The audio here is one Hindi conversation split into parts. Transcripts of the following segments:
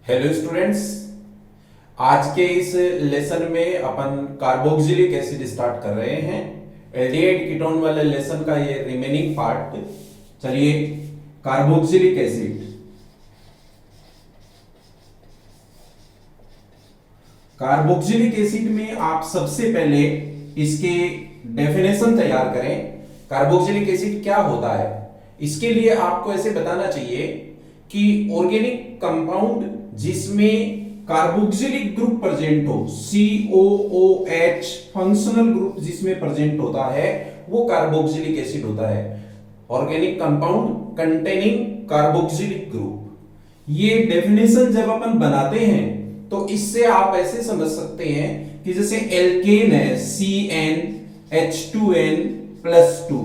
हेलो स्टूडेंट्स, आज के इस लेसन में अपन कार्बोक्सिलिक एसिड स्टार्ट कर रहे हैं। एल्डिहाइड कीटोन वाले लेसन का ये रिमेनिंग पार्ट। चलिए, कार्बोक्सिलिक एसिड। कार्बोक्सिलिक एसिड में आप सबसे पहले इसके डेफिनेशन तैयार करें। कार्बोक्सिलिक एसिड क्या होता है, इसके लिए आपको ऐसे बताना चाहिए कि ऑर्गेनिक कंपाउंड जिसमें कार्बोक्सिलिक ग्रुप प्रेजेंट हो, COOH फंक्शनल ग्रुप जिसमें प्रेजेंट होता है वो कार्बोक्सिलिक एसिड होता है। Organic compound containing carboxylic group. ये डेफिनेशन जब अपन बनाते हैं तो इससे आप ऐसे समझ सकते हैं कि जैसे एल्केन है CnH2n+2,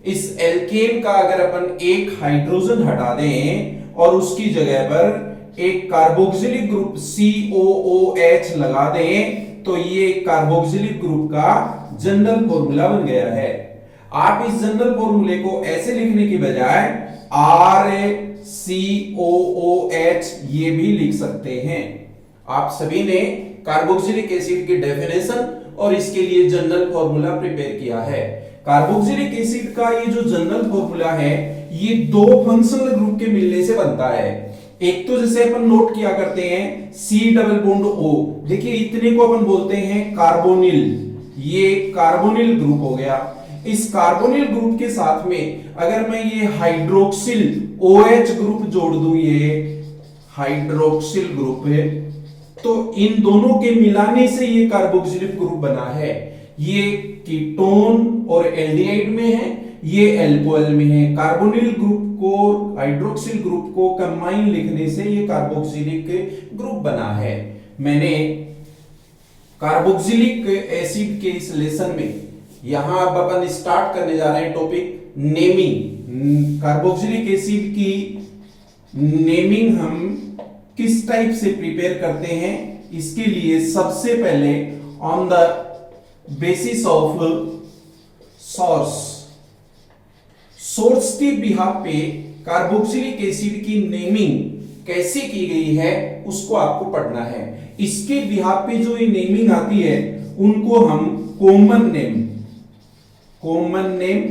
इस एल्केन का अगर अपन एक हाइड्रोजन हटा दें और उसकी जगह पर एक कार्बोक्सिलिक ग्रुप COOH लगा दें तो ये कार्बोक्सिलिक ग्रुप का जनरल फॉर्मूला बन गया है। आप इस जनरल फॉर्मूले को ऐसे लिखने की बजाय RCOOH ये भी लिख सकते हैं। आप सभी ने कार्बोक्सिलिक एसिड की डेफिनेशन और इसके लिए जनरल फॉर्मूला प्रिपेयर किया है। कार्बोक्सिलिक एसिड का ये जो जनरल फॉर्मूला है ये दो फंक्शनल ग्रुप के मिलने से बनता है। एक तो जैसे अपन नोट किया करते हैं C डबल बॉन्ड O, देखिए इतने को अपन बोलते हैं कार्बोनिल। ये कार्बोनिल ग्रुप हो गया। इस कार्बोनिल ग्रुप के साथ में अगर मैं ये हाइड्रोक्सिल OH ग्रुप जोड़ दूं, ये हाइड्रोक्सिल ग्रुप है, तो इन दोनों के मिलाने से ये कार्बोक्सिलिक ग्रुप बना है। ये कीटोन और एल्डिहाइड में है, ये एल्कोहल में है। कार्बोनिल ग्रुप को हाइड्रोक्सिल ग्रुप को कंबाइन लिखने से ये कार्बोक्सिलिक ग्रुप बना है। मैंने कार्बोक्सिलिक एसिड के इस लेसन में यहां अब अपन स्टार्ट करने जा रहे हैं टॉपिक नेमिंग। कार्बोक्सिलिक एसिड की नेमिंग हम किस टाइप से प्रिपेयर करते हैं, इसके लिए सबसे पहले on the basis of source के बिहाफ पे कार्बोक्सिलिक एसिड की नेमिंग कैसे की गई है उसको आपको पढ़ना है। इसके बिहाफ पे जो ये नेमिंग आती है उनको हम कॉमन नेम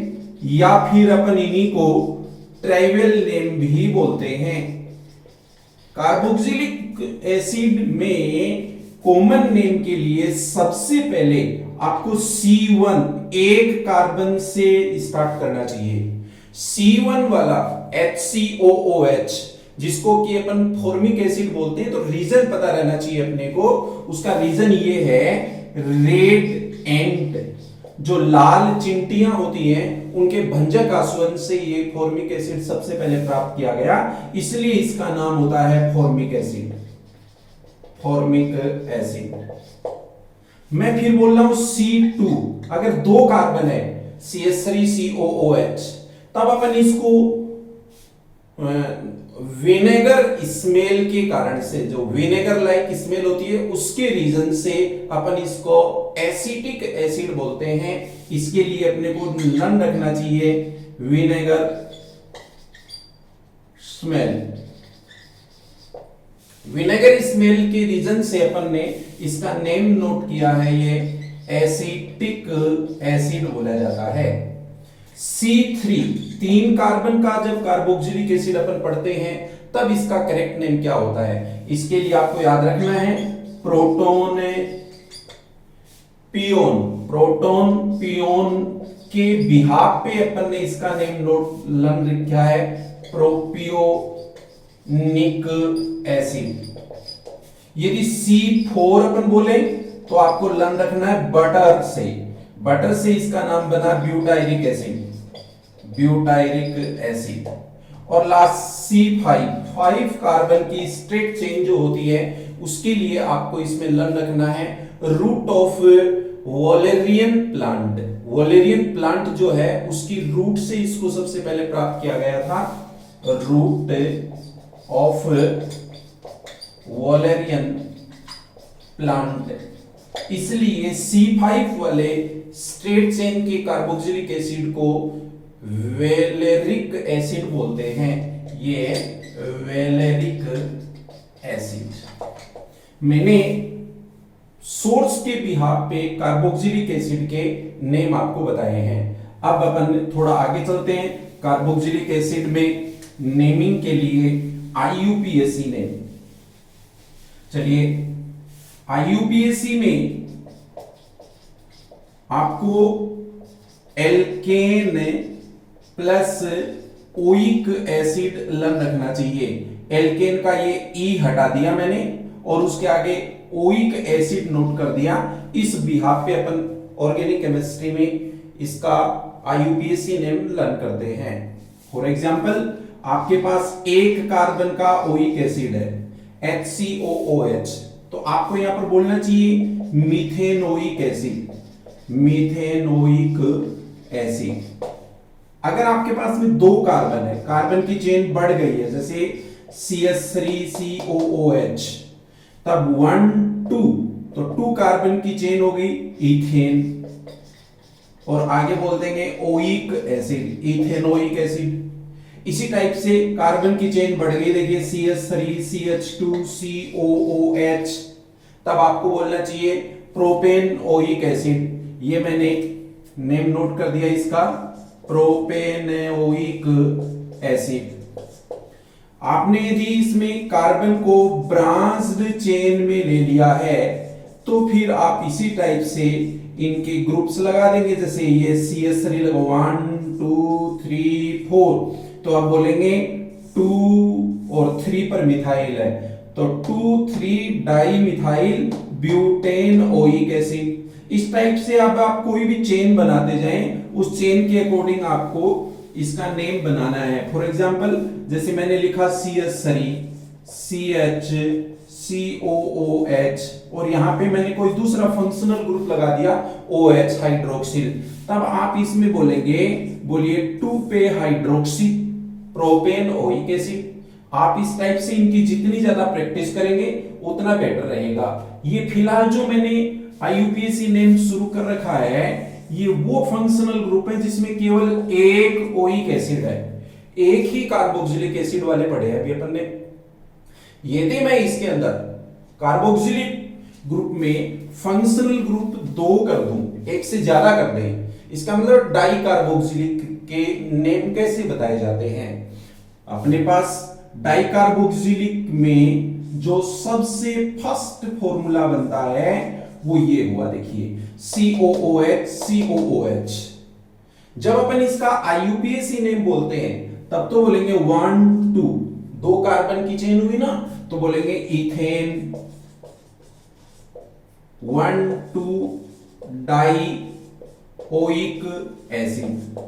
या फिर अपन इन्हीं को ट्राइवल नेम भी बोलते हैं। कार्बोक्सिलिक एसिड में कॉमन नेम के लिए सबसे पहले आपको C1 एक कार्बन से स्टार्ट करना चाहिए। C1 वाला HCOOH जिसको कि अपन फॉर्मिक एसिड बोलते हैं, तो रीजन पता रहना चाहिए अपने को। उसका रीजन ये है रेड एंट, जो लाल चिंटियां होती हैं उनके भंजक आसवन से ये फॉर्मिक एसिड सबसे पहले प्राप्त किया गया, इसलिए इसका नाम होता है फॉर्मिक एसिड। मैं फिर बोल रहा हूं C2, अगर दो कार्बन है CH3COOH, तब अपन इसको विनेगर स्मेल के कारण से, जो विनेगर लाइक स्मेल होती है उसके रीजन से अपन इसको एसिटिक एसिड बोलते हैं। इसके लिए अपने को नन रखना चाहिए विनेगर स्मेल। विनेगर स्मेल के रीजन से अपन ने इसका नेम नोट किया है, ये एसिटिक एसिड बोला जाता है। C3 तीन कार्बन का जब कार्बोक्सिलिक एसिड अपन पढ़ते हैं तब इसका करेक्ट नेम क्या होता है, इसके लिए आपको याद रखना है प्रोटोन पियोन के बिहाफ पे अपन ने इसका नेम नोट लन रखा है प्रोपियोनिक एसिड। यदि C4 अपन बोले तो आपको लन रखना है बटर से इसका नाम बना ब्यूटायरिक एसिड। और लास्ट C5 कार्बन की स्ट्रेट चेन जो होती है उसके लिए आपको इसमें लन रखना है रूट ऑफ वॉलेरियन प्लांट जो है उसकी रूट से इसको सबसे पहले प्राप्त किया गया था, रूट ऑफ वॉलेरियन प्लांट। इसलिए C5 वाले स्ट्रेट चेन के कार्बोक्सिलिक एसिड को वेलेरिक एसिड बोलते हैं। ये वेलेरिक एसिड। मैंने सोर्स के बिहाफ पे कार्बोक्सिलिक एसिड के नेम आपको बताए हैं। अब अपन थोड़ा आगे चलते हैं। कार्बोक्सिलिक एसिड में नेमिंग के लिए IUPAC नेम। चलिए, IUPAC में आपको एल्केन प्लस ओइक एसिड लन रखना चाहिए। एल्केन का ये ई हटा दिया मैंने और उसके आगे ओइक एसिड नोट कर दिया। इस बिहाफ पे अपन ऑर्गेनिक केमिस्ट्री में इसका IUPAC नेम लर्न करते हैं। फॉर एग्जांपल, आपके पास एक कार्बन का ओइक एसिड है HCOOH, तो आपको यहां पर बोलना चाहिए मीथेनोइक एसिड, मीथेनोइक एसिड। अगर आपके पास में दो कार्बन है, कार्बन की चेन बढ़ गई है, जैसे CH3COOH, तब 1 2, तो 2 कार्बन की चेन हो गई इथेन, और आगे बोल देंगे ओइक एसिड, इथेनोइक एसिड। इसी टाइप से कार्बन की चेन बढ़ गई, देखिए CH3 CH2 COOH, तब आपको बोलना चाहिए प्रोपेन ओइक एसिड। ये मैंने नेम नोट कर दिया इसका, प्रोपेनोइक एसिड। आपने यदि इसमें कार्बन को ब्रांच्ड चेन में ले लिया है तो फिर आप इसी टाइप से इनके ग्रुप्स लगा देंगे। जैसे ये CH3 लगा 1 2 3 4, तो आप बोलेंगे 2 और 3 पर मिथाइल है, तो 2,3 di methyl butane oic acid. इस टाइप से आप कोई भी चेन बनाते जाएं, उस चेन के अकॉर्डिंग आपको इसका नेम बनाना है। फॉर एग्जांपल, जैसे मैंने लिखा CH3 CH COOH और यहां पे मैंने कोई दूसरा फंक्शनल ग्रुप लगा दिया OH हाइड्रोक्सिल, तब आप इसमें बोलेंगे, बोलिए 2 पे हाइड्रोक्सी प्रोपेन ओइक एसिड। आप इस टाइप से इनकी जितनी ज्यादा प्रैक्टिस करेंगे उतना बेटर रहेगा। ये फिलहाल जो मैंने IUPAC नेम शुरू कर रखा है, ये वो फंक्शनल ग्रुप है जिसमें केवल एक ओइक एसिड है, एक ही कार्बोक्सिलिक एसिड वाले पढ़े हैं अभी अपन ने। यदि मैं इसके अंदर कार्बोक्सिलिक ग्रुप में फंक्शनल ग्रुप 2 कर दूं, एक से ज्यादा कर दें, इसका मतलब डाई कार्बोक्सिलिक के नेम कैसे बताए जाते हैं। अपने पास डाई कार्बोक्सिलिक में जो सबसे फर्स्ट फॉर्मूला बनता है वो ये हुआ, देखिए COOH COOH। जब अपन इसका IUPAC नेम बोलते हैं तब तो बोलेंगे 1 2, 2 कार्बन की चेन हुई ना, तो बोलेंगे इथेन 1 2 डाई ओइक एसिड।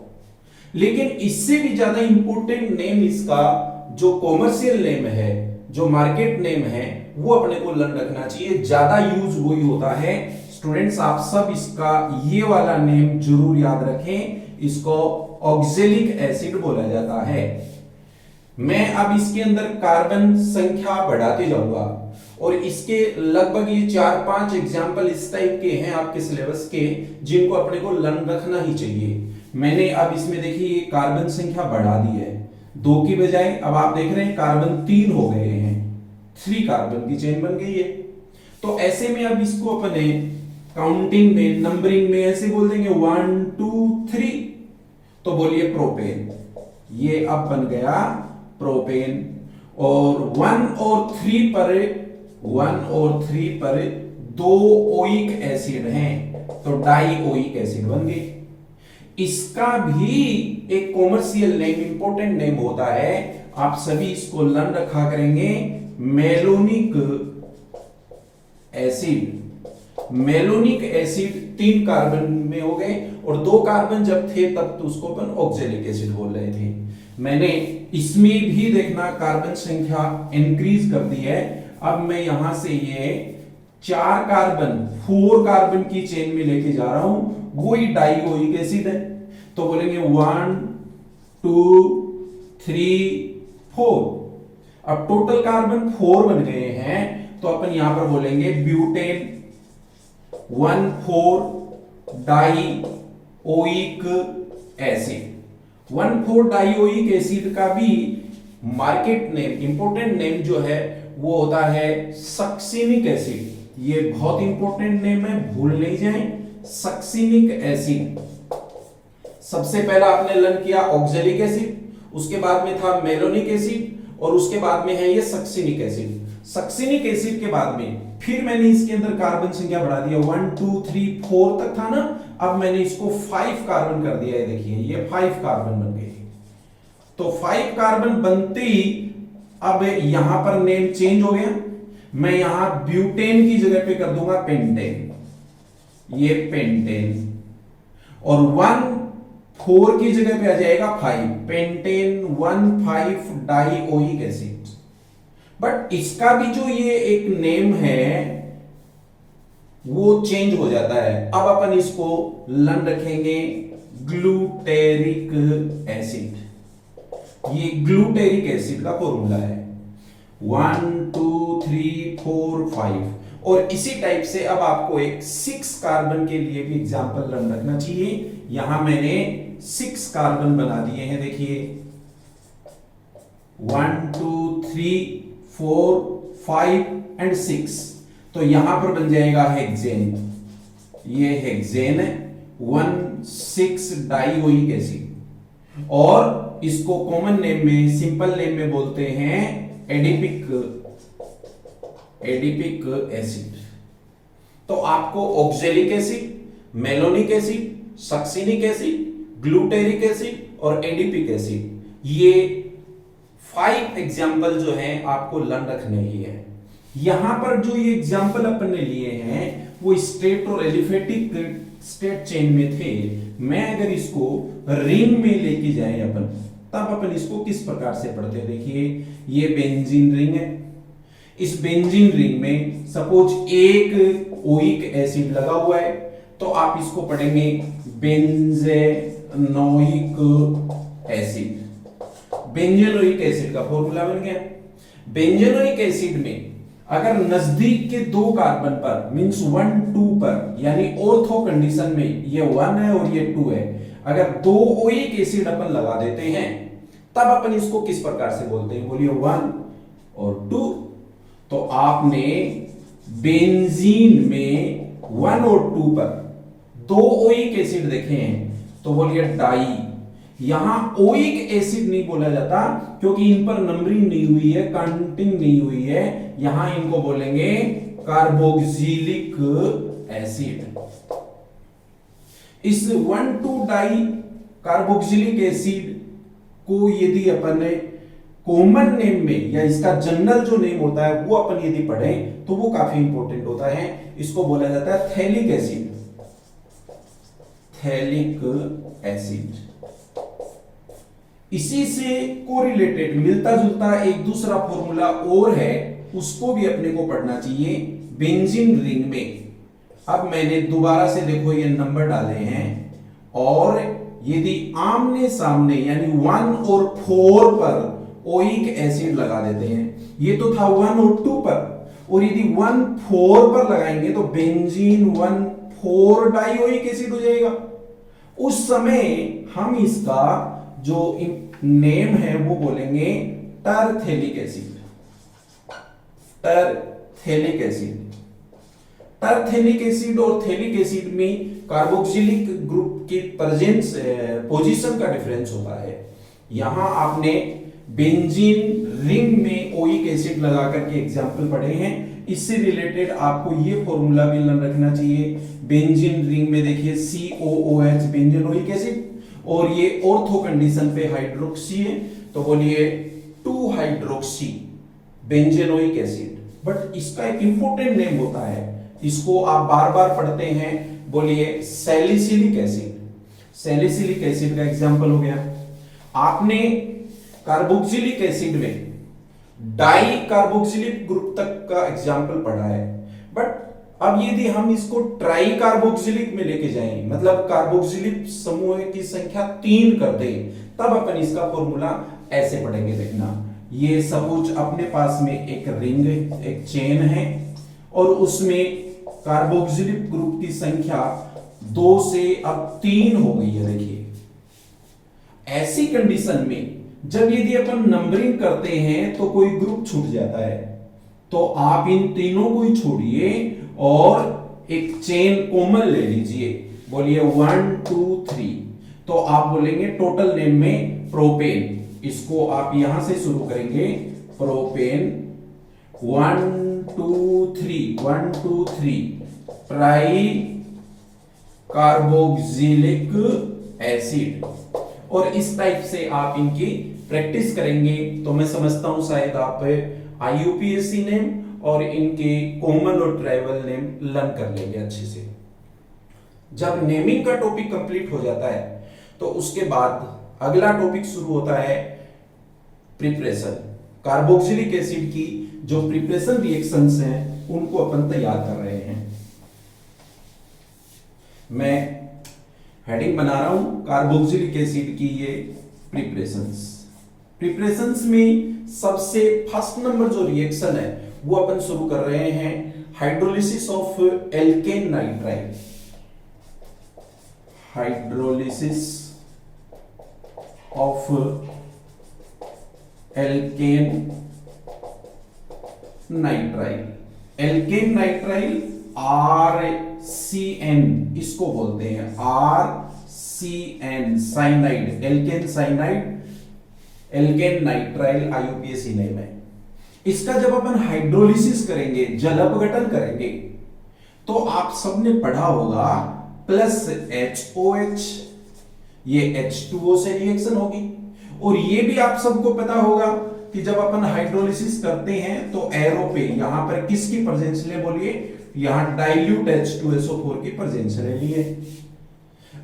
लेकिन इससे भी ज्यादा इंपॉर्टेंट नेम इसका जो कॉमर्शियल नेम है, जो मार्केट नेम है, वो अपने को लर्न रखना चाहिए। ज्यादा यूज वही होता है। स्टूडेंट्स, आप सब इसका ये वाला नेम जरूर याद रखें, इसको ऑक्जेलिक एसिड बोला जाता है। मैं अब इसके अंदर कार्बन संख्या बढ़ाते जाऊंगा और इसके लगभग ये 4-5 एग्जाम्पल इस टाइप के हैं आपके सिलेबस के, जिनको अपने को लर्न रखना ही चाहिए। मैंने अब इसमें देखिए ये कार्बन संख्या बढ़ा दी है, 2 की बजाय अब आप देख रहे हैं कार्बन 3 हो गए हैं, 3 कार्बन की चेन बन गई है। तो ऐसे में अब इसको अपने काउंटिंग में, नंबरिंग में ऐसे बोल देंगे 1 2 3, तो बोलिए प्रोपेन। ये अब बन गया प्रोपेन। और 1 और 3 पर 2 ओइक एसिड हैं, तो डाई ओइक एसिड बन गई। इसका भी एक कॉमर्शियल नेम, इंपॉर्टेंट नेम होता है, आप सभी इसको लर्न रखा करेंगे, malonic acid. Malonic acid 3 carbon में हो गए और 2 कार्बन जब थे तब तो उसको अपन ऑक्जेलिक एसिड बोल रहे थे। मैंने इसमें भी देखना कार्बन संख्या इंक्रीज कर दी है। अब मैं यहां से ये 4 कार्बन की चेन में लेके जा रहा हूं, वही डाइओइक एसिड है, तो बोलेंगे 1 2 3 4। अब टोटल कार्बन 4 बन गए हैं, तो अपन यहां पर बोलेंगे butane 1,4 dioic acid. 1,4 dioic acid का भी मार्केट नेम, इंपोर्टेंट नेम जो है वो होता है सक्सिनिक एसिड। ये बहुत इंपोर्टेंट नेम है, भूल नहीं जाएं। सक्सिनिक एसिड, सबसे पहला आपने लर्न किया ऑक्जेलिक एसिड, उसके बाद में था मेलोनिक एसिड, और उसके बाद में है ये सक्सिनिक एसिड। सक्सिनिक एसिड के बाद में फिर मैंने इसके अंदर कार्बन संख्या बढ़ा दिया, 1 2 3 4 तक था ना, अब मैंने इसको 5 कार्बन कर दिया है। देखिए ये 5 कार्बन बन गए। तो 5 कार्बन बनते ही अब यहां पर नेम चेंज हो गया। मैं यहां ब्यूटेन की जगह पे कर दूंगा पेंटेन, ये पेंटेन, और 1 4 की जगह पे आ जाएगा 5, पेंटेन 1,5 डाइओइक एसिड। बट इसका भी जो ये एक नेम है वो चेंज हो जाता है। अब अपन इसको लन रखेंगे ग्लूटेरिक एसिड। ये ग्लूटेरिक एसिड का फॉर्मूला है 1 2 3 4 5। और इसी टाइप से अब आपको एक 6 कार्बन के लिए भी एग्जांपल लन रखना चाहिए। यहां मैंने 6 कार्बन बना दिए हैं, देखिए 1 2 3 4 5 एंड 6। तो यहां पर बन जाएगा हेक्सेन, ये हेक्सेन है 1,6 डाइओइक एसिड। और इसको कॉमन नेम में, सिंपल नेम में बोलते हैं एडिपिक एसिड। तो आपको oxalic acid, malonic acid, succinic acid, glutaric acid और एडिपिक एसिड, ये 5 एग्जाम्पल जो है आपको लर्न रखने ही है। यहां पर जो ये एग्जाम्पल अपन ने लिए हैं वो स्ट्रेट और एलिफेटिक स्टेट चेन में थे। मैं अगर इसको रिंग में लेके जाए अपन, तब अपन इसको किस प्रकार से पढ़ते हैं। देखिए ये बेंजीन रिंग है, इस बेंजीन रिंग में सपोज एक ओइक एसिड लगा हुआ है, तो आप इसको पढ़ेंगे बेंजेनोइक एसिड। बेंजेनोइक एसिड का फॉर्मूला बन गया। बेंजेनोइक एसिड में अगर नजदीक के 2 कार्बन पर मींस 1 2 पर, यानी ऑर्थो कंडीशन में ये 1 है और ये 2 है, अगर 2 ओइक एसिड अपन लगा देते हैं तब अपन इसको किस प्रकार से बोलते हैं, बोलिए 1 और 2। तो आपने बेंजीन में 1 और 2 पर 2 ओइक एसिड देखे हैं, तो बोलिए डाई। यहां ओइक एसिड नहीं बोला जाता क्योंकि इन पर नंबरिंग नहीं हुई है, काउंटिंग नहीं हुई है। यहां इनको बोलेंगे कार्बोक्सिलिक एसिड। इस 1 2 डाई कार्बोक्सिलिक एसिड को यदि अपन कॉमन नेम में या इसका जनरल जो नेम होता है वो अपन यदि पढ़ें तो वो काफी इंपॉर्टेंट होता है। इसको बोला जाता है थैलिक एसिड, थैलिक एसिड। इसी से कोरिलेटेड मिलता जुलता एक दूसरा फॉर्मूला और है, उसको भी अपने को पढ़ना चाहिए बेंजीन रिंग में। अब मैंने दोबारा से देखो ये नंबर डाले हैं, और यदि आमने सामने यानी 1 और 4 पर ओइक एसिड लगा देते हैं, ये तो था 1 और 2 पर, और यदि 1 4 पर लगाएंगे तो बेंजीन 1 4 डाइओइक एसिड हो जाएगा। उस समय हम इसका जो नेम है वो बोलेंगे टरथेलिक एसिड, टरथेलिक एसिड। टरथेलिक एसिड और थैलिक एसिड में कार्बोक्सिलिक ग्रुप की प्रेजेंस पोजीशन का डिफरेंस होता है। यहां आपने बेंजीन रिंग में ओइक एसिड लगा करके एग्जाम्पल पढ़े हैं। इससे रिलेटेड आपको ये फॉर्मूला भी लर्न रखना चाहिए। बेंजीन रिंग में देखिए COOH बेंजेनोइक एसिड, और ये ऑर्थो कंडीशन पे हाइड्रोक्सी है, तो बोलिए 2 हाइड्रोक्सी बेंजेनोइक एसिड। बट इसका एक इंपॉर्टेंट नेम होता है, इसको आप बार बार पढ़ते हैं, बोलिए सैलिसिलिक एसिड। सैलिसिलिक एसिड का एग्जांपल हो गया। आपने कार्बोक्सिलिक एसिड में डाई कार्बोक्सिलिक ग्रुप तक का एग्जांपल पढ़ा है, बट अब यदि हम इसको ट्राई कार्बोक्सिलिक में लेके जाएं, मतलब कार्बोक्सिलिक समूह की संख्या 3 कर दें, तब अपन इसका फॉर्मूला ऐसे पढ़ेंगे। देखना, ये सपोज अपने पास में एक रिंग, एक चेन है, और उसमें कार्बोक्सिलिक ग्रुप की संख्या 2 से अब 3 हो गई है। देखिए ऐसी कंडीशन में जब यदि अपन नंबरिंग करते हैं तो कोई ग्रुप छूट जाता है, तो आप इन तीनों को ही छोड़िए और एक चेन कॉमन ले लीजिए। बोलिए 1 2 3, तो आप बोलेंगे टोटल नेम में प्रोपेन, इसको आप यहां से शुरू करेंगे प्रोपेन 1 2 3 1 2 3 ट्राई कार्बोक्सिलिक एसिड। और इस टाइप से आप इनकी प्रैक्टिस करेंगे तो मैं समझता हूं शायद आप IUPAC नेम और इनके कॉमन और ट्राइबल नेम लर्न कर लेंगे अच्छे से। जब नेमिंग का टॉपिक कंप्लीट हो जाता है तो उसके बाद अगला टॉपिक शुरू होता है प्रिपरेशन। कार्बोक्सिलिक एसिड की जो प्रिपरेशन रिएक्शंस हैं उनको अपन तैयार कर रहे हैं। मैं हेडिंग बना रहा हूं कार्बोक्सिलिक एसिड की ये प्रिपरेशंस। प्रिपरेशंस में सबसे फर्स्ट नंबर जो रिएक्शन है वो अपन शुरू कर रहे हैं hydrolysis of alkane nitrile. Hydrolysis of alkane nitrile. Alkane nitrile RCN इसको बोलते हैं, RCN cyanide, alkane cyanide, alkane nitrile IUPAC name है। इसका जब अपन हाइड्रोलिसिस करेंगे, जल अपघटन करेंगे, तो आप सबने पढ़ा होगा प्लस HOH, ये H2O से रिएक्शन होगी। और ये भी आप सबको पता होगा कि जब अपन हाइड्रोलिसिस करते हैं तो एरो पे यहां पर किसकी प्रेजेंस ले, बोलिए यहां डाइल्यूट H2SO4 की प्रेजेंस ले लिए।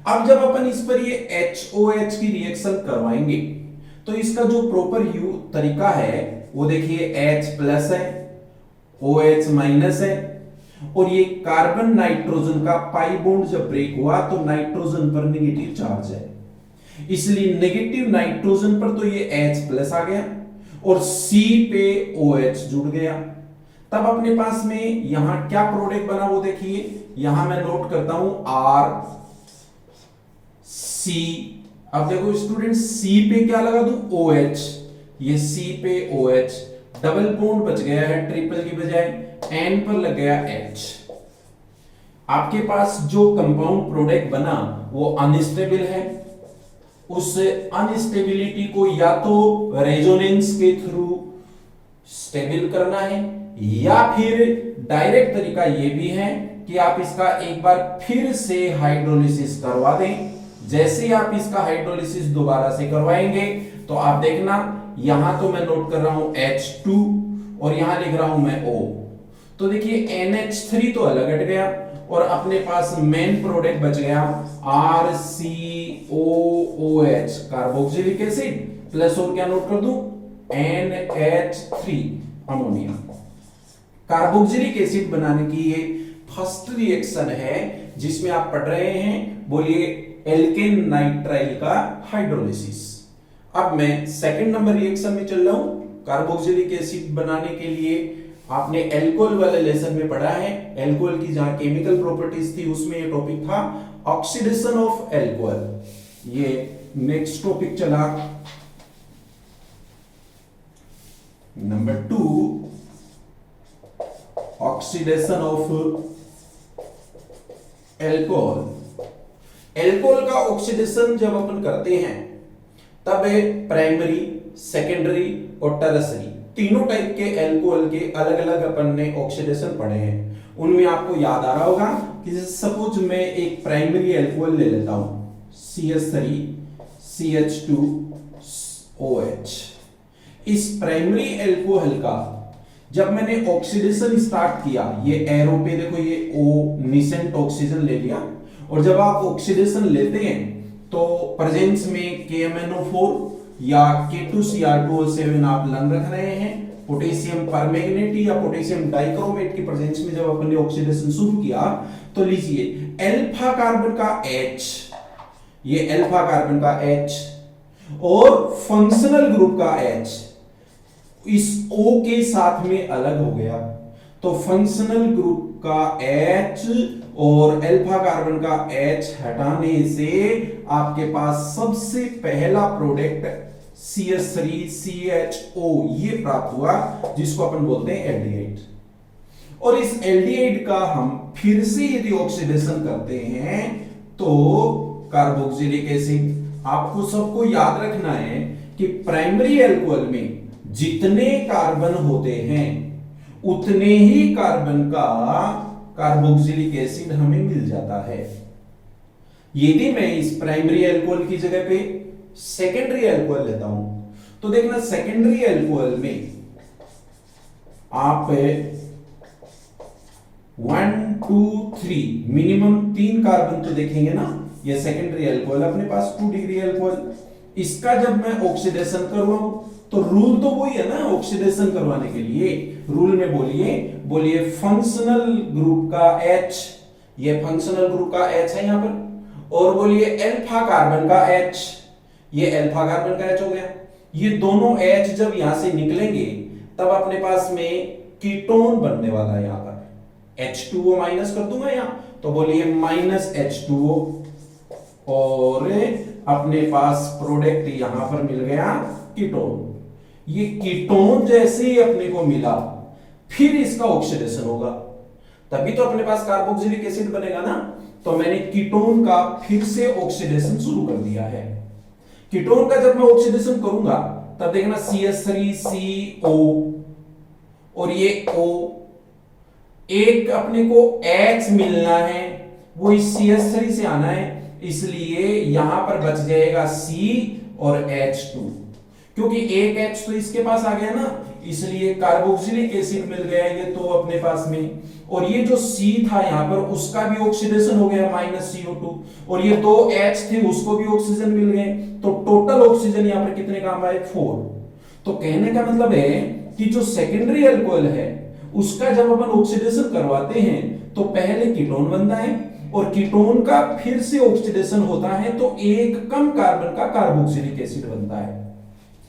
अब जब अपन इस पर ये HOH की रिएक्शन करवाएंगे तो इसका जो प्रॉपर तरीका है वो देखिए H प्लस है, OH माइनस है, और ये कार्बन नाइट्रोजन का पाई बॉन्ड जब ब्रेक हुआ तो नाइट्रोजन पर नेगेटिव चार्ज है, इसलिए नेगेटिव नाइट्रोजन पर तो ये H प्लस आ गया और C पे OH जुड़ गया। तब अपने पास में यहां क्या प्रोडक्ट बना वो देखिए, यहां मैं नोट करता हूं RC। अब देखो स्टूडेंट, C पे क्या लगा दूं, OH, ये C पे OH, डबल बॉन्ड बच गया है ट्रिपल की बजाय, N पर लग गया H। आपके पास जो कंपाउंड प्रोडक्ट बना वो अनस्टेबल है, उस अनस्टेबिलिटी को या तो रेजोनेंस के थ्रू स्टेबल करना है या फिर डायरेक्ट तरीका ये भी है कि आप इसका एक बार फिर से हाइड्रोलिसिस करवा दें। जैसे ही आप इसका हाइड्रोलिसिस दोबारा से करवाएंगे तो आप देखना, यहां तो मैं नोट कर रहा हूं H2 और यहां लिख रहा हूं मैं O, तो देखिए NH3 तो अलग हट गया और अपने पास मेन प्रोडक्ट बच गया RCOOH कार्बोक्सिलिक एसिड प्लस और क्या नोट कर दूं, NH3 अमोनिया। कार्बोक्सिलिक एसिड बनाने की ये फर्स्ट रिएक्शन है जिसमें आप पढ़ रहे हैं, बोलिए एल्केन नाइट्राइल का हाइड्रोलिसिस। अब मैं सेकंड नंबर रिएक्शन में चल रहा हूं। कार्बोक्सिलिक एसिड बनाने के लिए आपने एल्कोहल वाले लेसन में पढ़ा है, एल्कोहल की जहां केमिकल प्रॉपर्टीज थी उसमें ये टॉपिक था ऑक्सीडेशन ऑफ एल्कोहल। ये नेक्स्ट टॉपिक चला number 2, oxidation of alcohol. Alcohol का ऑक्सीडेशन जब अपन करते हैं तब प्राइमरी, सेकेंडरी और टर्शियरी तीनों टाइप के एल्कोहल के अलग अलग अपन ने ऑक्सीडेशन पढ़े हैं। उनमें आपको याद आ रहा होगा कि सपोज मैं एक प्राइमरी एल्कोहल ले लेता हूं CH3CH2OH। इस प्राइमरी एल्कोहल का जब मैंने ऑक्सीडेशन स्टार्ट किया, ये एरो पे देखो ये O निसेंट ऑक्सीजन ले लिया, और जब आप ऑक्सीडेशन लेते हैं तो प्रेजेंस में KMnO4 या K2Cr2O7 आप लन रख रहे हैं। पोटेशियम परमैंगनेट या पोटेशियम डाइक्रोमेट की प्रेजेंस में जब अपन ने ऑक्सीडेशन शुरू किया तो लीजिए अल्फा कार्बन का H, ये अल्फा कार्बन का H और फंक्शनल ग्रुप का H इस O के साथ में अलग हो गया, तो फंक्शनल ग्रुप का H और अल्फा कार्बन का H हटाने से आपके पास सबसे पहला प्रोडक्ट CH3CHO ये प्राप्त हुआ, जिसको अपन बोलते हैं एल्डिहाइड। और इस एल्डिहाइड का हम फिर से यदि ऑक्सीडेशन करते हैं तो कार्बोक्सिलिक एसिड। आपको सबको याद रखना है कि प्राइमरी अल्कोहल में जितने कार्बन होते हैं उतने ही कार्बन का कार्बोक्सिलिक एसिड हमें मिल जाता है। यदि मैं इस प्राइमरी अल्कोहल की जगह पे सेकेंडरी अल्कोहल लेता हूं तो देखना सेकेंडरी अल्कोहल में आप 1 2 3 मिनिमम 3 कार्बन तो देखेंगे ना। ये सेकेंडरी अल्कोहल अपने पास 2 डिग्री अल्कोहल, इसका जब मैं ऑक्सीडेशन करवाऊं तो रूल तो वही है ना ऑक्सीडेशन करवाने के लिए। रूल में बोलिए फंक्शनल ग्रुप का H, ये फंक्शनल ग्रुप का H है यहां पर, और बोलिए अल्फा कार्बन का H, ये अल्फा कार्बन का H हो गया। ये दोनों H जब यहां से निकलेंगे तब अपने पास में कीटोन बनने वाला है। यहां पर H2O माइनस कर दूंगा यहां, तो बोलिए माइनस H2O, और अपने पास प्रोडक्ट यहां पर मिल गया कीटोन। ये कीटोन जैसे ही अपने को मिला फिर इसका ऑक्सीडेशन होगा, तभी तो अपने पास कार्बोक्सिलिक एसिड बनेगा ना। तो मैंने कीटोन का फिर से ऑक्सीडेशन शुरू कर दिया है। कीटोन का जब मैं ऑक्सीडेशन करूंगा तब देखना CH3CO और ये O, एक अपने को H मिलना है, वो इस CH3 से आना है, इसलिए यहां पर बच जाएगा C और H2, क्योंकि एक H तो इसके पास आ गया ना, इसलिए कार्बोक्सिलिक एसिड मिल गया ये तो अपने पास में। और ये जो C था यहां पर उसका भी ऑक्सीडेशन हो गया -CO2, और ये 2 H थे उसको भी ऑक्सीजन मिल गए, तो टोटल ऑक्सीजन यहां पर कितने काम आए 4। तो कहने का मतलब है कि जो सेकेंडरी अल्कोहल है उसका जब अपन ऑक्सीडेशन करवाते हैं तो पहले कीटोन बनता है, और कीटोन का फिर से ऑक्सीडेशन होता है तो एक कम कार्बन का कार्बोक्सिलिक एसिड बनता है।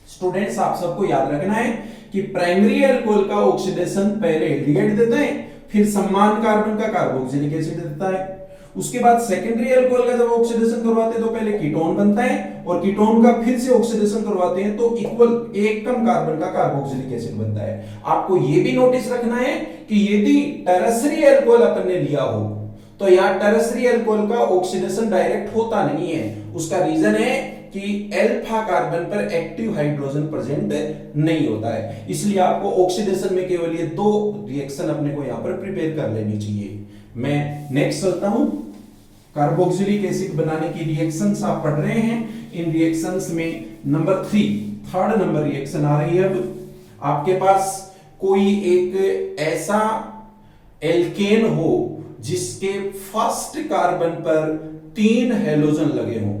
स्टूडेंट्स आप सबको याद रखना है कि प्राइमरी अल्कोहल का ऑक्सीडेशन पहले एल्डिहाइड देता है, फिर समान कार्बन का कार्बोक्सिलिक एसिड देता है। उसके बाद सेकेंडरी अल्कोहल का जब ऑक्सीडेशन करवाते हैं तो पहले कीटोन बनता है, और कीटोन का फिर से ऑक्सीडेशन करवाते हैं तो इक्वल एक कम कार्बन का कार्बोक्सिलिक एसिड बनता है। आपको यह भी नोटिस रखना है कि यदि टेरेसरी अल्कोहल अपन ने लिया हो तो यहां टेरेसरी अल्कोहल का ऑक्सीडेशन डायरेक्ट होता नहीं है। उसका रीजन है कि अल्फा कार्बन पर एक्टिव हाइड्रोजन प्रेजेंट नहीं होता है, इसलिए आपको ऑक्सीडेशन में केवल ये 2 रिएक्शन अपने को यहां पर प्रिपेयर कर लेनी चाहिए। मैं नेक्स्ट चलता हूं। कार्बोक्सिलिक एसिड बनाने की रिएक्शंस आप पढ़ रहे हैं। इन रिएक्शंस में नंबर 3 थर्ड नंबर रिएक्शन आ रही है। अब आपके पास कोई एक ऐसा एल्केन हो जिसके फर्स्ट कार्बन पर 3 हैलोजन लगे हों,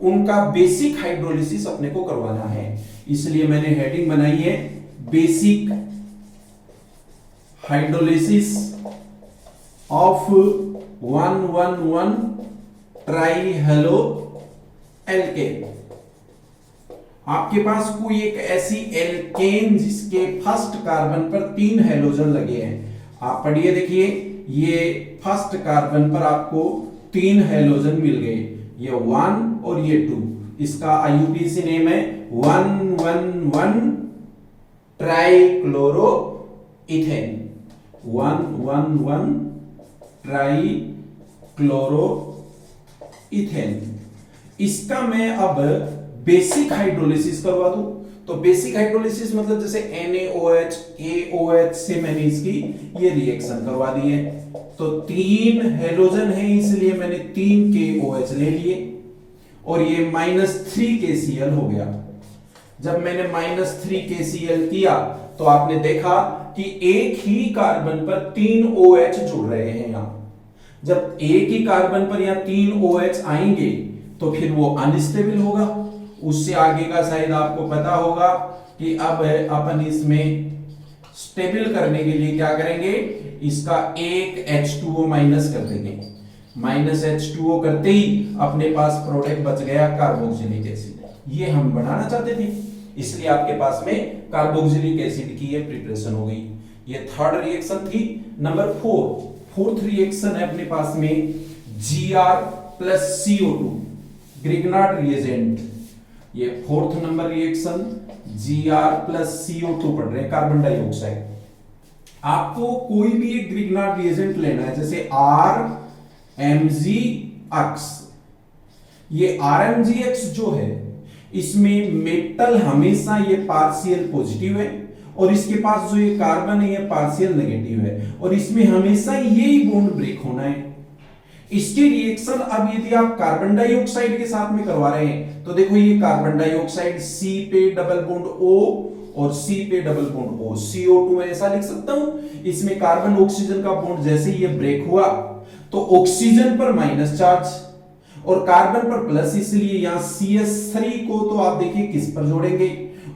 उनका बेसिक हाइड्रोलिसिस अपने को करवाना है, इसलिए मैंने हेडिंग बनाई है बेसिक हाइड्रोलिसिस ऑफ 1,1,1 ट्राइहेलो एल्केन। आपके पास कोई एक ऐसी एल्केन जिसके फर्स्ट कार्बन पर 3 हैलोजन लगे हैं। आप पढ़िए, देखिए ये फर्स्ट कार्बन पर आपको 3 हैलोजन मिल गए, ये 1 और ये 2। इसका IUPAC नेम है 1,1,1 ट्राइक्लोरो इथेन, 1,1,1 ट्राइक्लोरो इथेन। इसका मैं अब बेसिक हाइड्रोलिसिस करवा दूं, तो बेसिक हाइड्रोलिसिस मतलब जैसे NaOH KOH से मैंने इसकी ये रिएक्शन करवा दी है। तो 3 हैलोजन है इसलिए मैंने 3 KOH ले लिए, और ये -3 KCl हो गया। जब मैंने -3 KCl किया तो आपने देखा कि एक ही कार्बन पर 3 OH जुड़ रहे हैं। यहां जब एक ही कार्बन पर यहां 3 OH आएंगे तो फिर वो अनस्टेबल होगा। उससे आगे का शायद आपको पता होगा कि अब अपन इसमें स्टेबल करने के लिए क्या करेंगे, इसका एक H2O माइनस कर देंगे। -H2O करते ही अपने पास प्रोडक्ट बच गया कार्बोक्सिलिक एसिड। ये हम बनाना चाहते थे, इसलिए आपके पास में कार्बोक्सिलिक एसिड की ये प्रिपरेशन हो गई। ये थर्ड रिएक्शन थी। नंबर 4th रिएक्शन है अपने पास में Gr + CO2 ग्रिग्नार्ड रिएजेंट। ये fourth number reaction Gr plus CO2 पढ़ रहे हैं, कार्बन डाइऑक्साइड। आपको कोई भी एक ग्रिग्नार्ड रिएजेंट लेना है, जैसे RMgX। ये RMgX जो है इसमें मेटल हमेशा ये पार्शियल पॉजिटिव है और इसके पास जो ये कार्बन है ये पार्शियल नेगेटिव है और इसमें हमेशा यही बॉन्ड ब्रेक होना है। इसके रिएक्शन अब यदि आप कार्बन डाइऑक्साइड के साथ में करवा रहे हैं तो देखो ये कार्बन डाइऑक्साइड C पे डबल बॉन्ड O और C पे डबल बॉन्ड O, CO2 में ऐसा लिख सकता हूं। इसमें कार्बन ऑक्सीजन का बॉन्ड जैसे ही ये ब्रेक हुआ तो ऑक्सीजन पर माइनस चार्ज और कार्बन पर प्लस, इसलिए यहां CH3 को तो आप देखिए किस पर जोड़ेंगे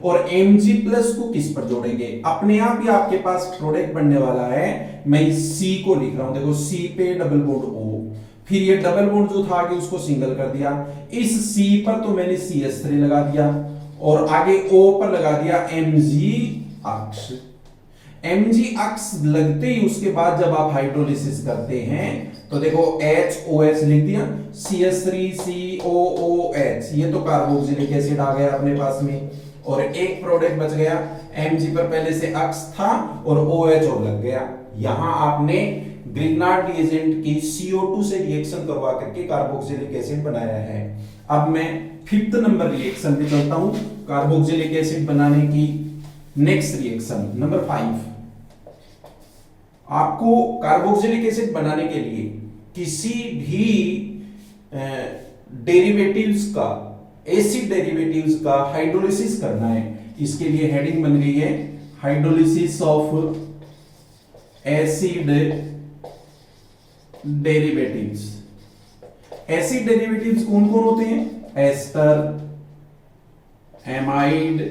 और Mg प्लस को किस पर जोड़ेंगे। अपने आप ही आपके पास प्रोडक्ट बनने वाला है। मैं C को लिख रहा हूं, देखो C पे डबल बॉन्ड O, फिर ये डबल बॉन्ड जो था आगे उसको सिंगल कर दिया। इस C पर तो मैंने CH3 लगा दिया और आगे O पर लगा दिया Mgx। Mgx लगते ही उसके बाद जब आप हाइड्रोलिसिस करते हैं तो देखो HOH लिख दिया, CH3COOH, ये तो कार्बोक्सिलिक एसिड आ गया अपने पास में और एक प्रोडक्ट बच गया। Mg पर पहले से X था और OH और लग गया। यहां आपने ग्रिग्नार्ड रिएजेंट की CO2 से रिएक्शन करवा करके कार्बोक्सिलिक एसिड बनाया है। अब मैं फिफ्थ नंबर रिएक्शन पे चलता हूं कार्बोक्सिलिक एसिड बनाने की। Next reaction number 5। आपको कार्बोक्सिलिक एसिड बनाने के लिए किसी भी डेरिवेटिव्स का, एसिड डेरिवेटिव्स का हाइड्रोलिसिस करना है। इसके लिए हेडिंग बन गई है hydrolysis of acid derivatives. Acid derivatives कौन कौन होते हैं? Ester, amide,